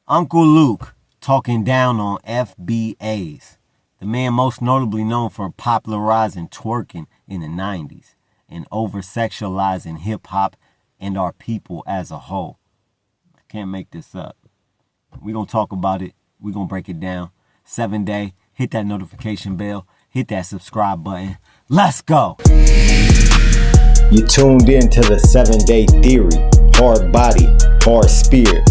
Uncle Luke talking down on FBAs, the man most notably known for popularizing twerking in the 90s and over-sexualizing hip-hop and our people as a whole. I can't make this up. We're going to talk about it. We're going to break it down. 7-day, hit that notification bell, hit that subscribe button. Let's go. You tuned in to the 7-day theory. Hard body, hard spirit.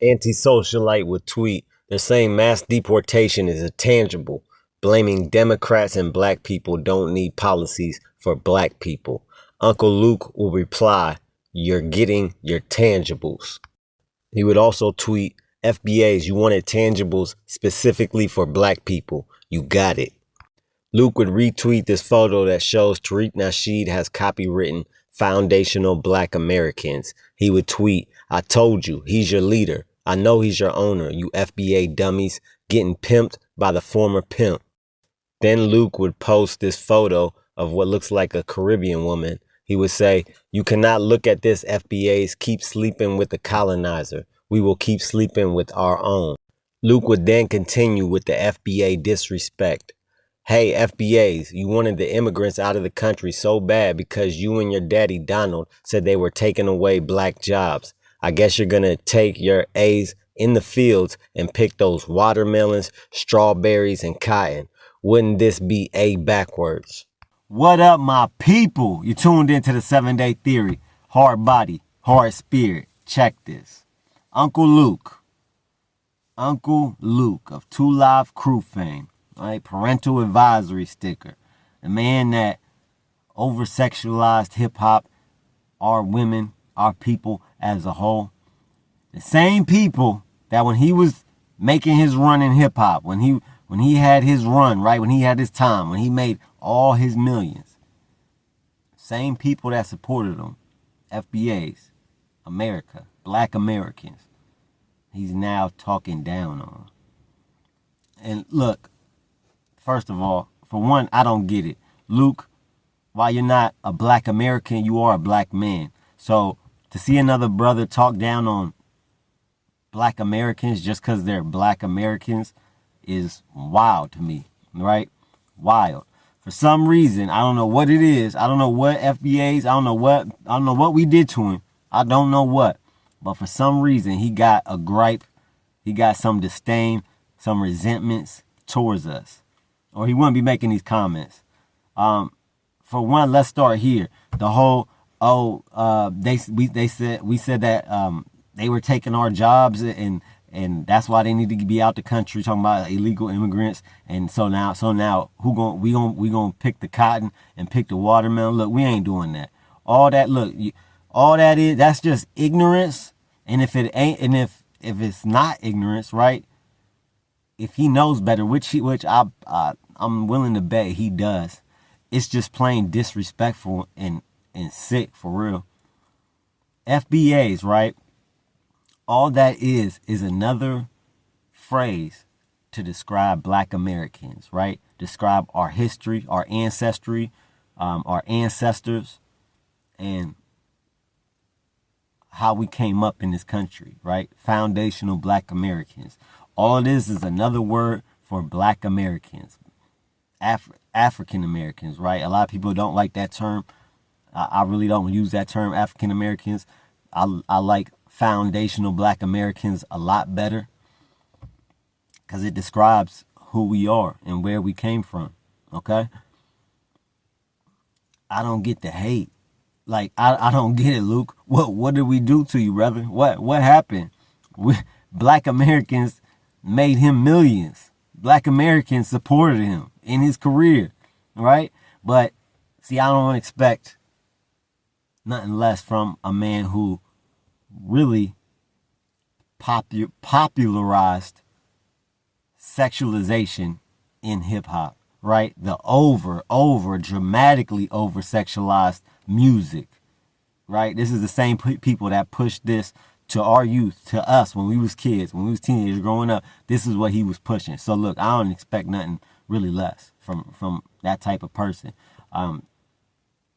Anti-socialite would tweet, they're saying mass deportation is intangible, blaming Democrats and black people don't need policies for black people. Uncle Luke will reply, you're getting your tangibles. He would also tweet, FBAs, you wanted tangibles specifically for black people. You got it. Luke would retweet this photo that shows Tariq Nasheed has copywritten Foundational Black Americans. He would tweet, I told you, he's your leader. I know he's your owner, you FBA dummies, getting pimped by the former pimp. Then Luke would post this photo of what looks like a Caribbean woman. He would say, you cannot look at this, FBAs, keep sleeping with the colonizer. We will keep sleeping with our own. Luke would then continue with the FBA disrespect. Hey, FBAs, you wanted the immigrants out of the country so bad because you and your daddy Donald said they were taking away black jobs. I guess you're going to take your A's in the fields and pick those watermelons, strawberries, and cotton. Wouldn't this be A backwards? What up, my people? You tuned into the 7-day theory. Hard body, hard spirit. Check this. Uncle Luke of 2 Live Crew fame, right? Parental advisory sticker. The man that over-sexualized hip-hop, our women, our people as a whole. The same people that when he was making his run in hip-hop, when he had his run, right? When he had his time, when he made all his millions. Same people that supported him. FBAs, America, black Americans. He's now talking down on. And look, first of all, for one, I don't get it. Luke, while you're not a black American, you are a black man. So to see another brother talk down on black Americans just because they're black Americans is wild to me, right? Wild. For some reason, I don't know what it is. I don't know what FBAs, I don't know what we did to him. I don't know what. But for some reason, he got a gripe. He got some disdain, some resentments towards us. Or he wouldn't be making these comments. For one, let's start here. The whole, we said that they were taking our jobs and that's why they need to be out the country, talking about illegal immigrants. And so now we gonna pick the cotton and pick the watermelon. Look, we ain't doing that. All that is, that's just ignorance. And if it ain't, and if it's not ignorance, right? If he knows better, which I'm willing to bet he does, it's just plain disrespectful and sick for real. FBAs, right? All that is another phrase to describe black Americans, right? Describe our history, our ancestry, our ancestors, and how we came up in this country, right? Foundational black Americans. All this is another word for black Americans, African Americans, right? A lot of people don't like that term. I really don't use that term, African Americans. I like foundational black Americans a lot better because it describes who we are and where we came from, okay? I don't get the hate. Like, I don't get it, Luke. What did we do to you, brother? What happened? Black Americans made him millions. Black Americans supported him in his career, right? But, see, I don't expect nothing less from a man who really popularized sexualization in hip-hop, right? The dramatically over-sexualized music, right? This is the same people that pushed this to our youth, to us when we was kids, when we was teenagers growing up. This is what he was pushing. So look, I don't expect nothing really less from that type of person.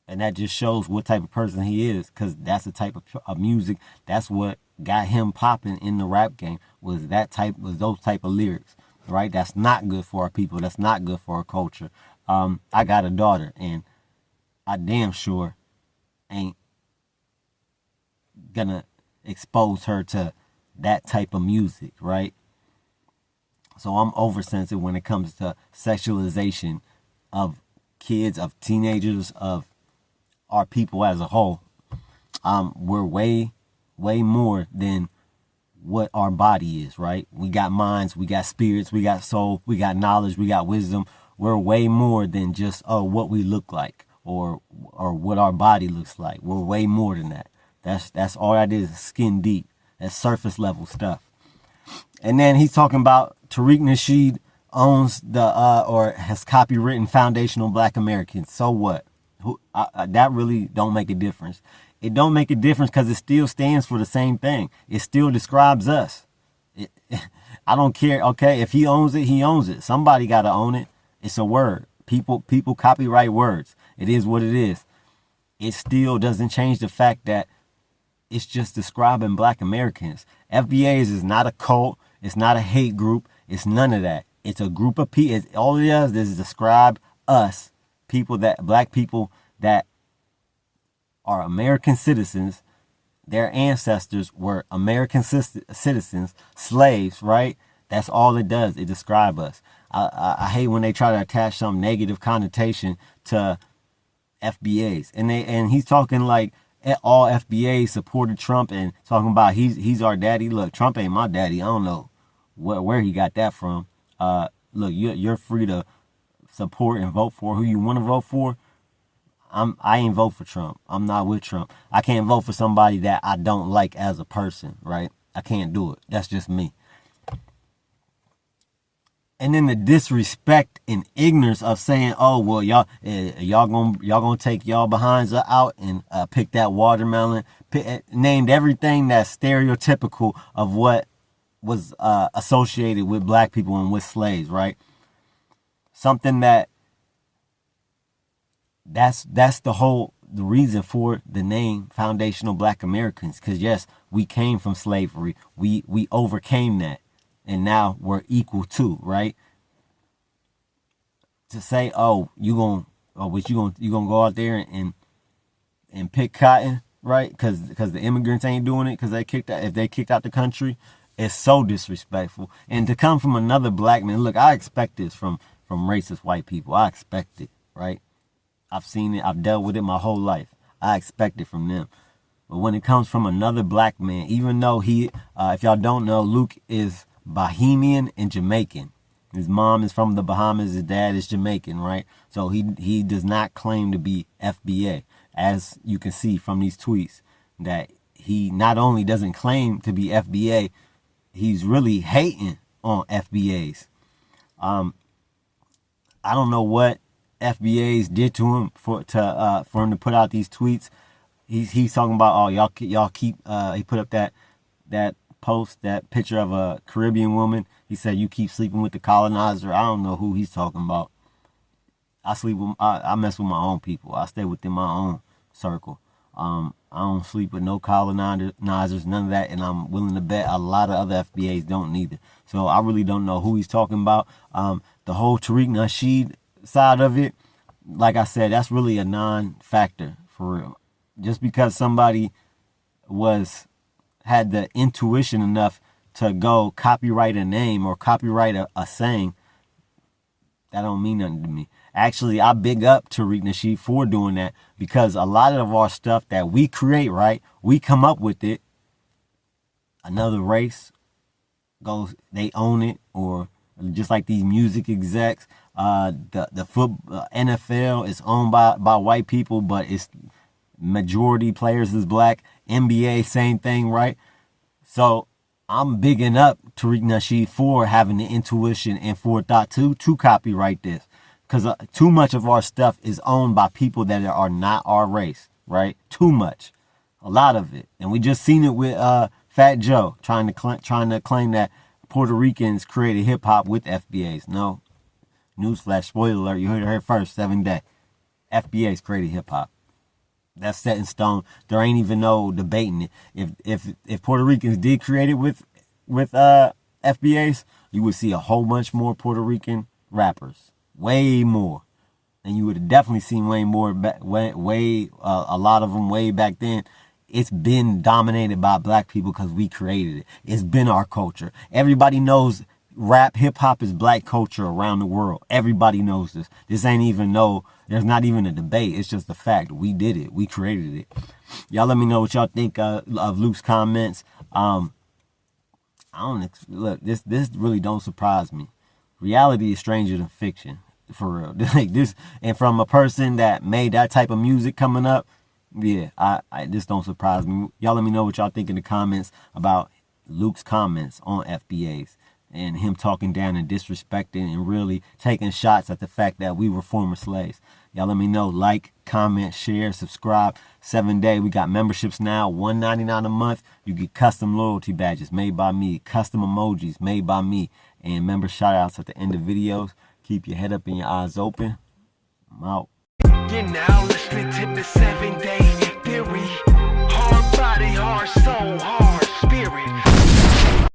And that just shows what type of person he is, because that's the type of music. That's what got him popping in the rap game, was those type of lyrics, right? That's not good for our people. That's not good for our culture. I got a daughter, and I damn sure ain't gonna expose her to that type of music, right? So I'm oversensitive when it comes to sexualization of kids, of teenagers, of our people as a whole. We're way more than what our body is, right? We got minds, we got spirits, we got soul, we got knowledge, we got wisdom. We're way more than just what we look like or what our body looks like. We're way more than that. That's all that is skin deep. That's surface level stuff. And then he's talking about Tariq Nasheed owns or has copywritten foundational Black Americans. So what? That really don't make a difference. It don't make a difference because it still stands for the same thing. It still describes us. I don't care. Okay, if he owns it, he owns it. Somebody got to own it. It's a word. People copyright words. It is what it is. It still doesn't change the fact that it's just describing Black Americans. FBAs is not a cult. It's not a hate group. It's none of that. It's a group of people. All it does is describe us, Black people that are American citizens. Their ancestors were American citizens, slaves, right? That's all it does. It describes us. I hate when they try to attach some negative connotation to FBAs. And he's talking like all FBAs supported Trump and talking about he's our daddy. Look, Trump ain't my daddy. I don't know where he got that from. Look, you're free to support and vote for who you want to vote for. I ain't vote for Trump. I'm not with Trump. I can't vote for somebody that I don't like as a person, right? I can't do it. That's just me. And then the disrespect and ignorance of saying, "Oh well, y'all gonna take y'all behinds out and pick that watermelon." Named everything that's stereotypical of what was associated with Black people and with slaves, right? Something that's the reason for the name Foundational Black Americans, because yes, we came from slavery. We overcame that. And now we're equal to, right? To say, oh, you gonna go out there and pick cotton, right? Because the immigrants ain't doing it because if they kicked out the country, it's so disrespectful. And to come from another Black man, look, I expect this from racist white people. I expect it, right? I've seen it. I've dealt with it my whole life. I expect it from them. But when it comes from another Black man, even though if y'all don't know, Luke is Bahamian and Jamaican. His mom is from the Bahamas. His dad is Jamaican, right? So he does not claim to be FBA. As you can see from these tweets, that he not only doesn't claim to be FBA, he's really hating on FBAs. I don't know what FBAs did to him for him to put out these tweets. He's talking about, oh, y'all keep he put up that post, that picture of a Caribbean woman. He said, you keep sleeping with the colonizer. I don't know who he's talking about. I mess with my own people. I stay within my own circle. I don't sleep with no colonizers, none of that, and I'm willing to bet a lot of other FBAs don't neither. So I really don't know who he's talking about. The whole Tariq Nasheed side of it, like I said, that's really a non-factor for real. Just because somebody had the intuition enough to go copyright a name or copyright a saying, that don't mean nothing to me. Actually, I big up Tariq Nasheed for doing that, because a lot of our stuff that we create, right, we come up with it. Another race goes, they own it, or just like these music execs, the NFL is owned by white people, but it's majority players is Black. NBA, same thing, right? So I'm bigging up Tariq Nasheed for having the intuition and forethought to copyright this, because too much of our stuff is owned by people that are not our race, right? Too much, a lot of it, and we just seen it with Fat Joe trying to claim that Puerto Ricans created hip hop with FBAs. No, newsflash, spoiler alert, you heard it here first. 7 Day, FBAs created hip hop. That's set in stone. There ain't even no debating it. If Puerto Ricans did create it with FBAs, you would see a whole bunch more Puerto Rican rappers, way more, and you would have definitely seen way more, a lot of them way back then. It's been dominated by black people because we created it. It's been our culture. Everybody knows rap, hip hop is black culture around the world. Everybody knows this. This ain't even there's not even a debate. It's just a fact. We did it. We created it. Y'all let me know what y'all think of Luke's comments. I don't look. This really don't surprise me. Reality is stranger than fiction, for real. Like this, and from a person that made that type of music coming up, yeah, I this don't surprise me. Y'all let me know what y'all think in the comments about Luke's comments on FBAs and him talking down and disrespecting and really taking shots at the fact that we were former slaves. Y'all let me know. Like, comment, share, subscribe. 7-day. We got memberships now. $1.99 a month. You get custom loyalty badges made by me. Custom emojis made by me. And member shout outs at the end of videos. Keep your head up and your eyes open. I'm out. You're now listening to the 7-day